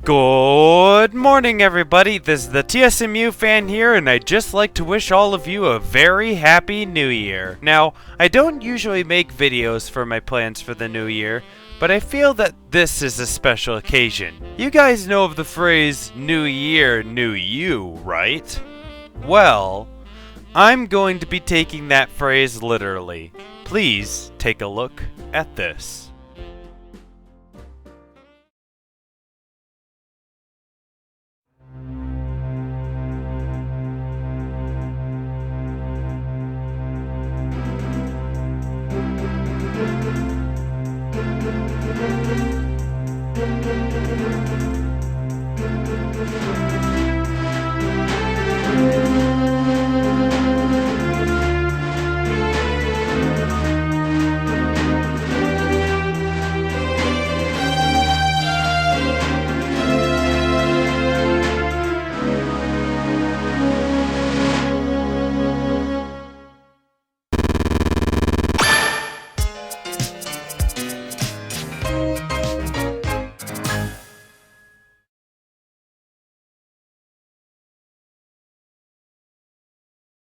Good morning, everybody. This is the TSMU fan here, and I'd just like to wish all of you a very happy new year. Now, I don't usually make videos for my plans for the new year, but I feel that this is a special occasion. You guys know of the phrase, new year, new you, right? Well, I'm going to be taking that phrase literally. Please take a look at this.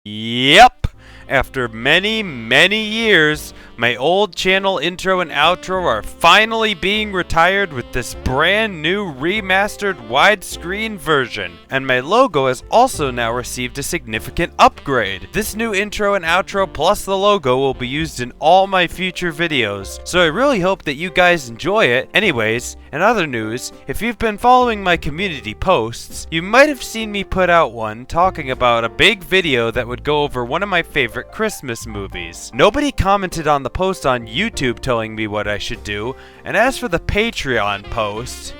Yep! After many years, my old channel intro and outro are finally being retired with this brand new remastered widescreen version. And my logo has also now received a significant upgrade. This new intro and outro plus the logo will be used in all my future videos. So I really hope that you guys enjoy it. Anyways, in other news, if you've been following my community posts, you might have seen me put out one talking about a big video that would go over one of my favorite Christmas movies. Nobody commented on the post on YouTube telling me what I should do, and as for the Patreon post,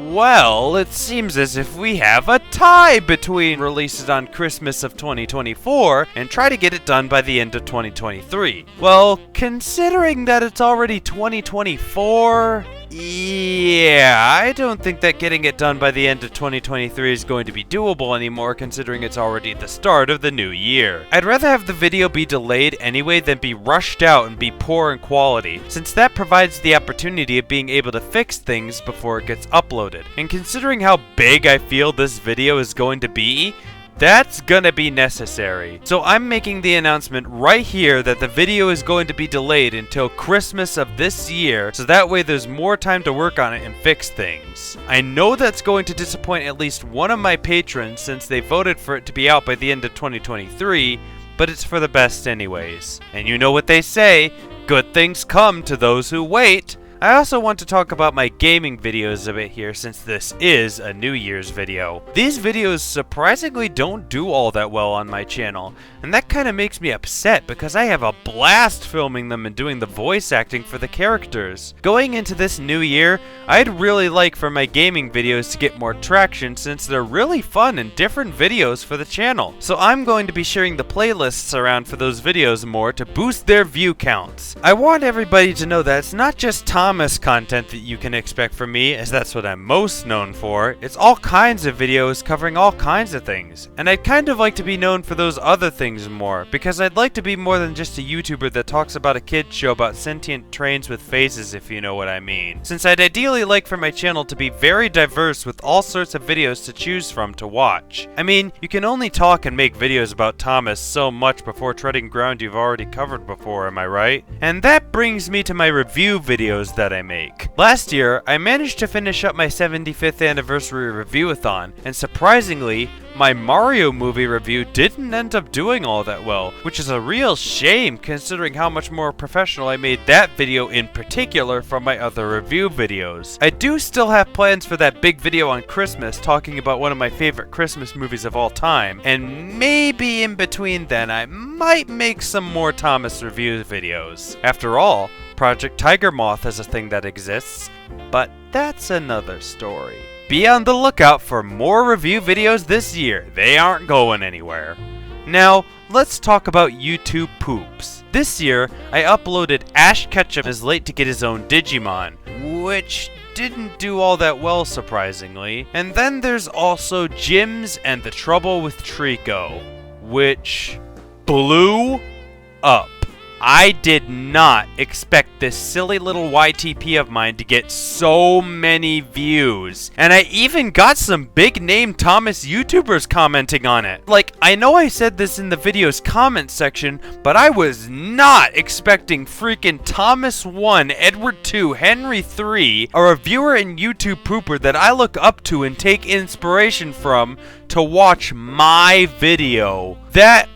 well, it seems as if we have a tie between releases on Christmas of 2024 and try to get it done by the end of 2023. Well, considering that it's already 2024, yeah, I don't think that getting it done by the end of 2023 is going to be doable anymore, considering it's already the start of the new year. I'd rather have the video be delayed anyway than be rushed out and be poor in quality, since that provides the opportunity of being able to fix things before it gets uploaded. And considering how big I feel this video is going to be, that's gonna be necessary. So I'm making the announcement right here that the video is going to be delayed until Christmas of this year, so that way there's more time to work on it and fix things. I know that's going to disappoint at least one of my patrons since they voted for it to be out by the end of 2023, but it's for the best anyways. And you know what they say, good things come to those who wait. I also want to talk about my gaming videos a bit here since this is a New Year's video. These videos surprisingly don't do all that well on my channel, and that kind of makes me upset because I have a blast filming them and doing the voice acting for the characters. Going into this new year, I'd really like for my gaming videos to get more traction since they're really fun and different videos for the channel. So I'm going to be sharing the playlists around for those videos more to boost their view counts. I want everybody to know that it's not just Thomas content that you can expect from me, as that's what I'm most known for. It's all kinds of videos covering all kinds of things. And I'd kind of like to be known for those other things more, because I'd like to be more than just a YouTuber that talks about a kid's show about sentient trains with faces, if you know what I mean. Since I'd ideally like for my channel to be very diverse with all sorts of videos to choose from to watch. I mean, you can only talk and make videos about Thomas so much before treading ground you've already covered before, am I right? And that brings me to my review videos that I make. Last year, I managed to finish up my 75th anniversary review-a-thon, and surprisingly, my Mario movie review didn't end up doing all that well, which is a real shame considering how much more professional I made that video in particular from my other review videos. I do still have plans for that big video on Christmas talking about one of my favorite Christmas movies of all time, and maybe in between then I might make some more Thomas review videos. After all, Project Tiger Moth is a thing that exists, but that's another story. Be on the lookout for more review videos this year. They aren't going anywhere. Now, let's talk about YouTube poops. This year, I uploaded Ash Ketchum is late to get his own Digimon, which didn't do all that well, surprisingly. And then there's also Jim's and the Trouble with Trico, which blew up. I did not expect this silly little YTP of mine to get so many views. And I even got some big name Thomas YouTubers commenting on it. Like, I know I said this in the video's comment section, but I was not expecting freaking Thomas 1, Edward 2, Henry 3, a reviewer and YouTube pooper that I look up to and take inspiration from, to watch my video. That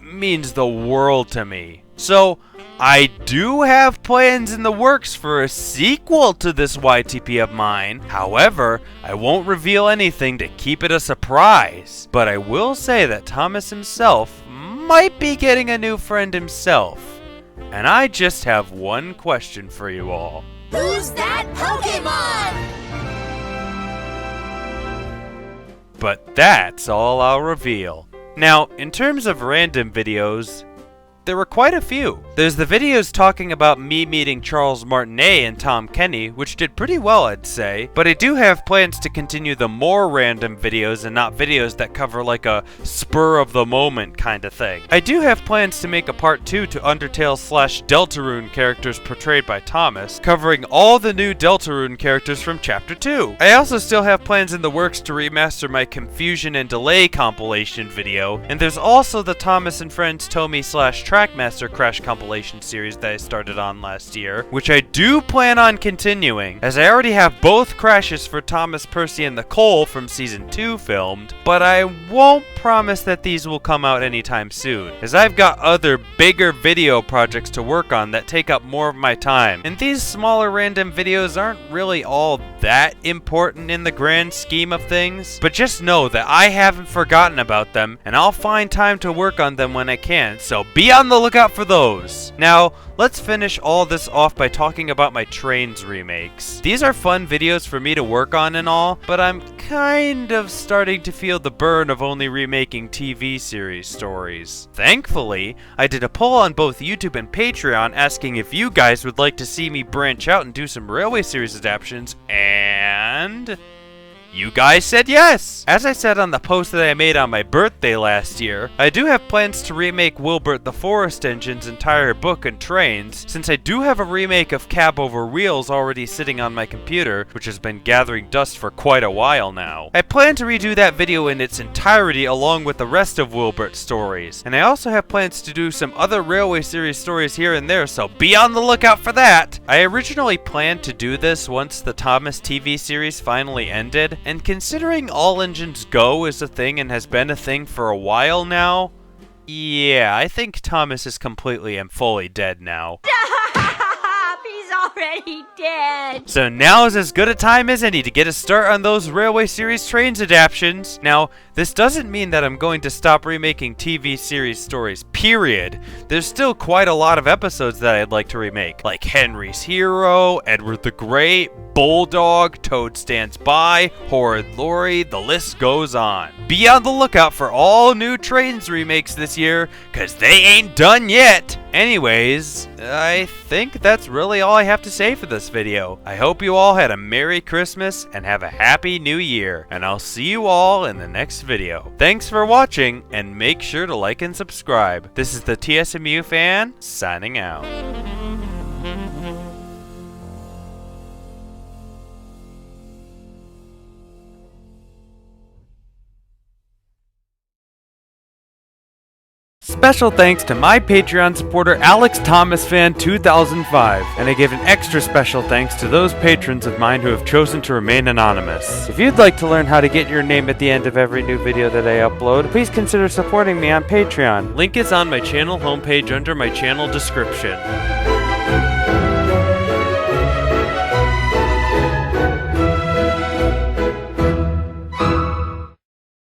means the world to me. So, I do have plans in the works for a sequel to this YTP of mine. However, I won't reveal anything to keep it a surprise. But I will say that Thomas himself might be getting a new friend himself. And I just have one question for you all. Who's that Pokemon? But that's all I'll reveal. Now, in terms of random videos, there were quite a few. There's the videos talking about me meeting Charles Martinet and Tom Kenny, which did pretty well, I'd say. But I do have plans to continue the more random videos and not videos that cover like a spur of the moment kind of thing. I do have plans to make a part 2 to Undertale/Deltarune characters portrayed by Thomas, covering all the new Deltarune characters from Chapter 2. I also still have plans in the works to remaster my Confusion and Delay compilation video, and there's also the Thomas and Friends Tomy/Trackmaster Crash compilation series that I started on last year, which I do plan on continuing, as I already have both crashes for Thomas, Percy, and the Cole from Season 2 filmed, but I won't promise that these will come out anytime soon, as I've got other bigger video projects to work on that take up more of my time, and these smaller random videos aren't really all that important in the grand scheme of things, but just know that I haven't forgotten about them, and I'll find time to work on them when I can, so be on the lookout for those. Now, let's finish all this off by talking about my Trains remakes. These are fun videos for me to work on and all, but I'm kind of starting to feel the burn of only remaking TV series stories. Thankfully, I did a poll on both YouTube and Patreon asking if you guys would like to see me branch out and do some Railway series adaptations, and you guys said yes! As I said on the post that I made on my birthday last year, I do have plans to remake Wilbert the Forest Engine's entire book and Trains, since I do have a remake of Cab Over Wheels already sitting on my computer, which has been gathering dust for quite a while now. I plan to redo that video in its entirety along with the rest of Wilbert's stories, and I also have plans to do some other Railway series stories here and there, so be on the lookout for that! I originally planned to do this once the Thomas TV series finally ended, and considering All Engines Go is a thing and has been a thing for a while now, yeah, I think Thomas is completely and fully dead now. He's already dead. So now is as good a time as any to get a start on those Railway series Trains adaptations. Now, this doesn't mean that I'm going to stop remaking TV series stories, period. There's still quite a lot of episodes that I'd like to remake, like Henry's Hero, Edward the Great, Bulldog, Toad Stands By, Horrid Lorry, the list goes on. Be on the lookout for all new Trains remakes this year, cause they ain't done yet! Anyways, I think that's really all I have to say for this video. I hope you all had a Merry Christmas and have a Happy New Year, and I'll see you all in the next video. Thanks for watching, and make sure to like and subscribe. This is the TSMU fan, signing out. Special thanks to my Patreon supporter Alex Thomas Fan 2005, and I give an extra special thanks to those patrons of mine who have chosen to remain anonymous. If you'd like to learn how to get your name at the end of every new video that I upload, please consider supporting me on Patreon. Link is on my channel homepage under my channel description.